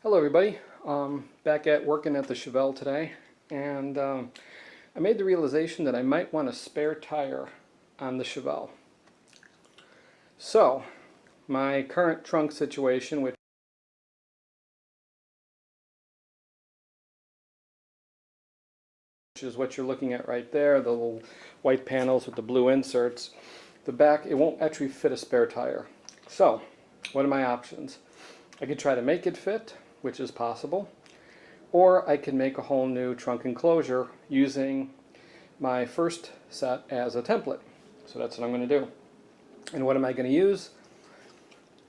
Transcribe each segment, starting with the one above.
Hello everybody, back at working at the CHevelle today, and I made the realization that I might want a spare tire on the CHevelle. So my current trunk situation, which is what you're looking at right there, the little white panels with the blue inserts, the back, it won't actually fit a spare tire. So what are my options? I could try to make it fit, which is possible, or I can make a whole new trunk enclosure using my first set as a template. So that's what I'm going to do. And what am I going to use?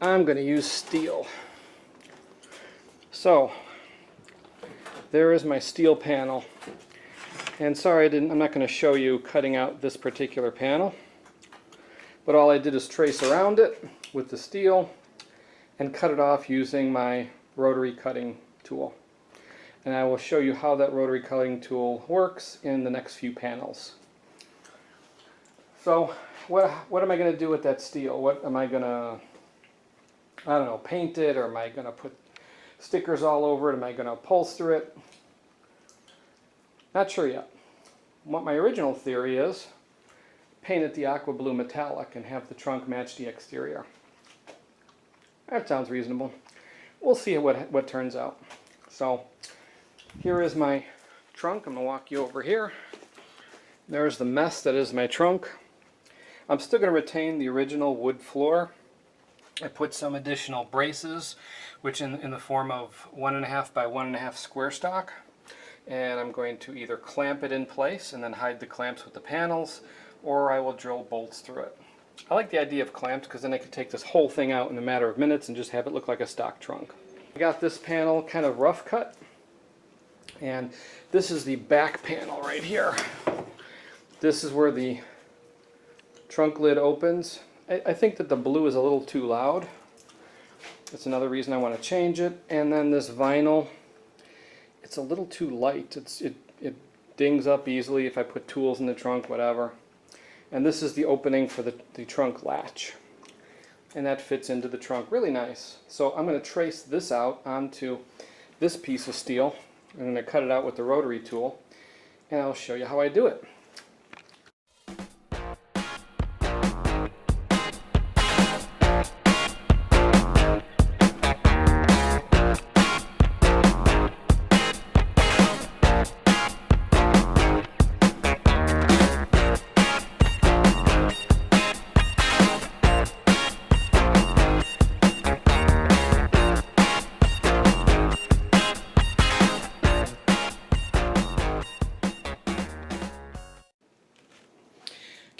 I'm going to use steel. So there is my steel panel. And sorry, I'm not going to show you cutting out this particular panel, but all I did is trace around it with the steel and cut it off using my rotary cutting tool. And I will show you how that rotary cutting tool works in the next few panels. So what am I going to do with that steel? What am I going to, I don't know, paint it, or am I going to put stickers all over it? Am I going to upholster it? Not sure yet. What my original theory is, paint it the aqua blue metallic and have the trunk match the exterior. That sounds reasonable. We'll see what turns out. So here is my trunk. I'm going to walk you over here. There's the mess that is my trunk. I'm still going to retain the original wood floor. I put some additional braces, which in the form of 1.5 by 1.5 square stock. And I'm going to either clamp it in place and then hide the clamps with the panels, or I will drill bolts through it. I like the idea of clamps because then I could take this whole thing out in a matter of minutes and just have it look like a stock trunk. I got this panel kind of rough cut, and this is the back panel right here. This is where the trunk lid opens. I think that the blue is a little too loud. That's another reason I want to change it. And then this vinyl, it's a little too light. It dings up easily if I put tools in the trunk, whatever. And this is the opening for the trunk latch. And that fits into the trunk really nice. So I'm going to trace this out onto this piece of steel. I'm going to cut it out with the rotary tool, and I'll show you how I do it.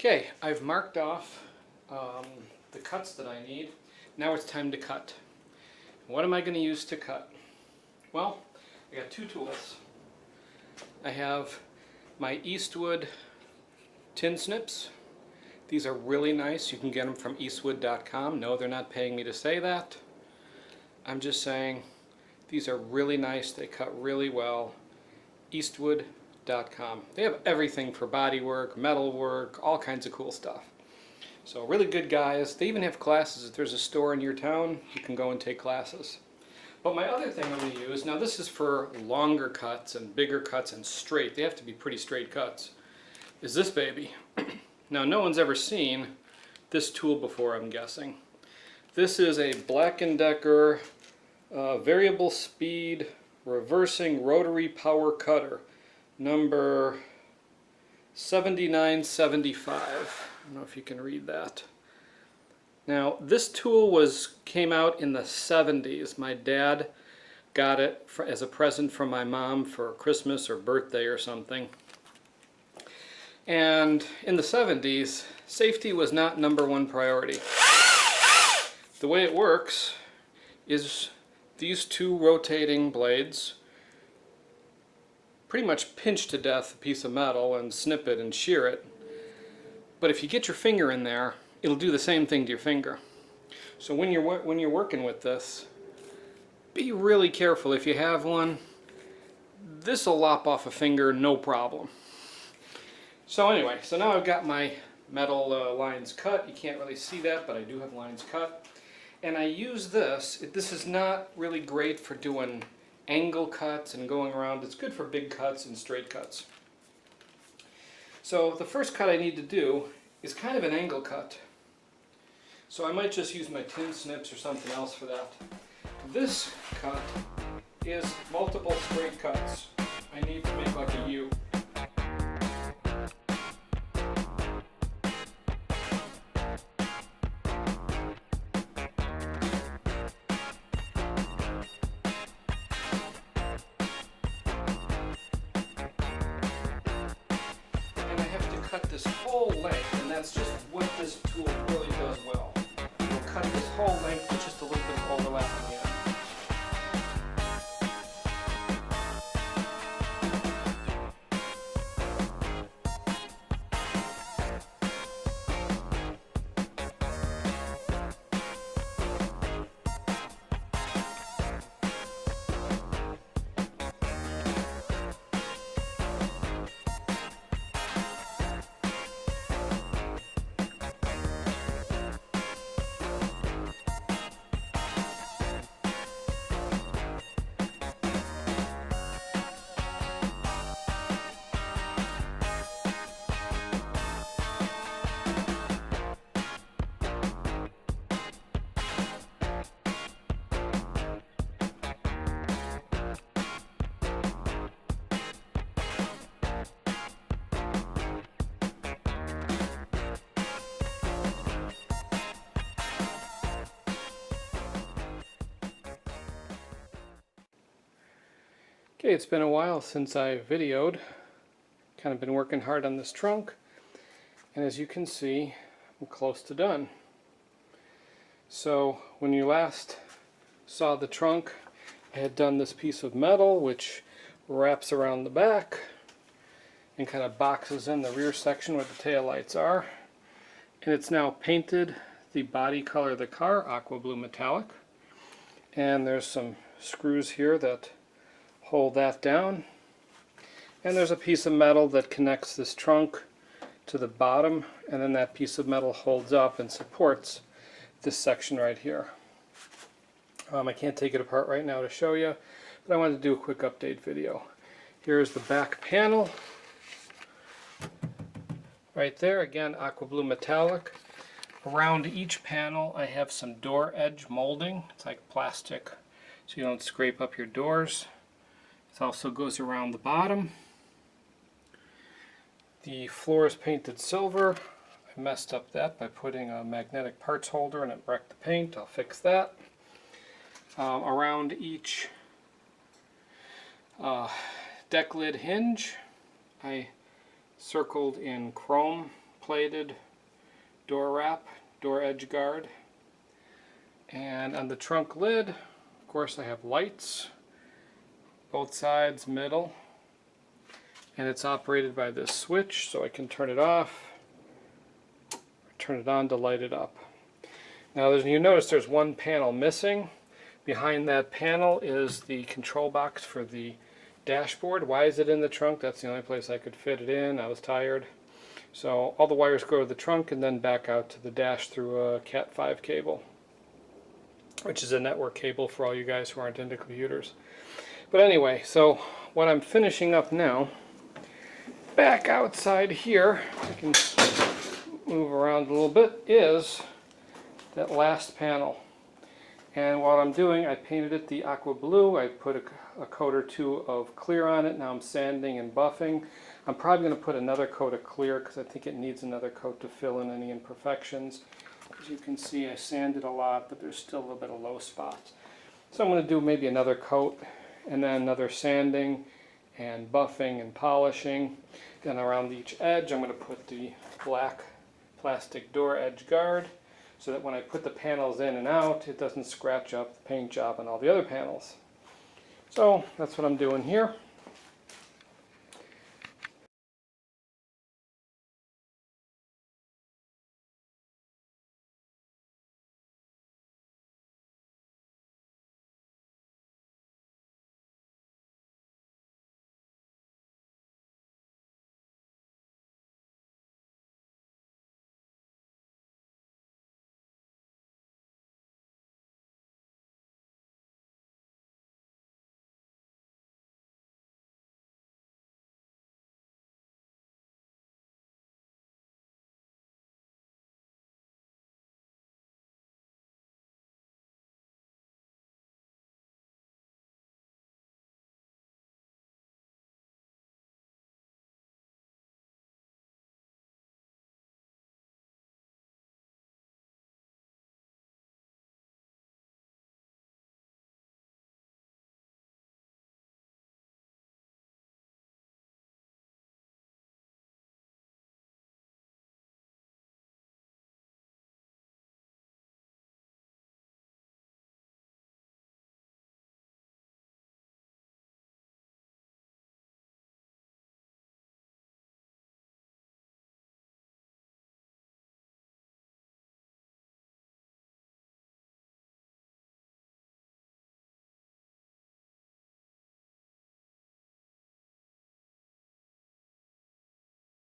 Okay, I've marked off the cuts that I need. Now it's time to cut. What am I going to use to cut? Well, I got two tools. I have my Eastwood tin snips. These are really nice. You can get them from eastwood.com. No, they're not paying me to say that. I'm just saying these are really nice. They cut really well. Eastwood.com. They have everything for body work, metal work, all kinds of cool stuff. So really good guys. They even have classes. If there's a store in your town, you can go and take classes. But my other thing I'm going to use, now this is for longer cuts and bigger cuts and straight. They have to be pretty straight cuts. Is this baby. Now no one's ever seen this tool before, I'm guessing. This is a Black & Decker variable speed reversing rotary power cutter. Number 7975. I don't know if you can read that. Now this tool came out in the 70s. My dad got it as a present from my mom for Christmas or birthday or something. And in the 70s, safety was not #1 priority. The way it works is these two rotating blades pretty much pinch to death a piece of metal and snip it and shear it. But if you get your finger in there, it'll do the same thing to your finger. So when you're working with this, be really careful. If you have one, this will lop off a finger, no problem. So anyway, so now I've got my metal lines cut. You can't really see that, but I do have lines cut. And I use this. This is not really great for doing angle cuts and going around. It's good for big cuts and straight cuts. So the first cut I need to do is kind of an angle cut. So I might just use my tin snips or something else for that. This cut is multiple straight cuts. I need to make like a U. And I have to cut this whole length, and that's just what this tool really does well. It'll cut this whole length with just a little bit of overlap on the end. Okay, it's been a while since I videoed. Kind of been working hard on this trunk, and as you can see, I'm close to done. So when you last saw the trunk, I had done this piece of metal which wraps around the back and kind of boxes in the rear section where the taillights are. And it's now painted the body color of the car, aqua blue metallic. And there's some screws here that hold that down. And there's a piece of metal that connects this trunk to the bottom, and then that piece of metal holds up and supports this section right here. I can't take it apart right now to show you, but I wanted to do a quick update video. Here's the back panel. Right there, again, aqua blue metallic. Around each panel I have some door edge molding. It's like plastic so you don't scrape up your doors. It also goes around the bottom. The floor is painted silver. I messed up that by putting a magnetic parts holder and it wrecked the paint. I'll fix that. Around each deck lid hinge I circled in chrome plated door wrap, door edge guard. And on the trunk lid, of course, I have lights, both sides, middle, and it's operated by this switch, so I can turn it off, turn it on to light it up. Now you notice there's one panel missing. Behind that panel is the control box for the dashboard. Why is it in the trunk? That's the only place I could fit it in. I was tired. So all the wires go to the trunk and then back out to the dash through a Cat 5 cable, which is a network cable for all you guys who aren't into computers. But anyway, so what I'm finishing up now, back outside here, I can move around a little bit, is that last panel. And what I'm doing, I painted it the aqua blue. I put a coat or two of clear on it. Now I'm sanding and buffing. I'm probably going to put another coat of clear because I think it needs another coat to fill in any imperfections. As you can see, I sanded a lot, but there's still a little bit of low spots. So I'm going to do maybe another coat and then another sanding and buffing and polishing. Then around each edge I'm going to put the black plastic door edge guard so that when I put the panels in and out it doesn't scratch up the paint job on all the other panels. So that's what I'm doing here.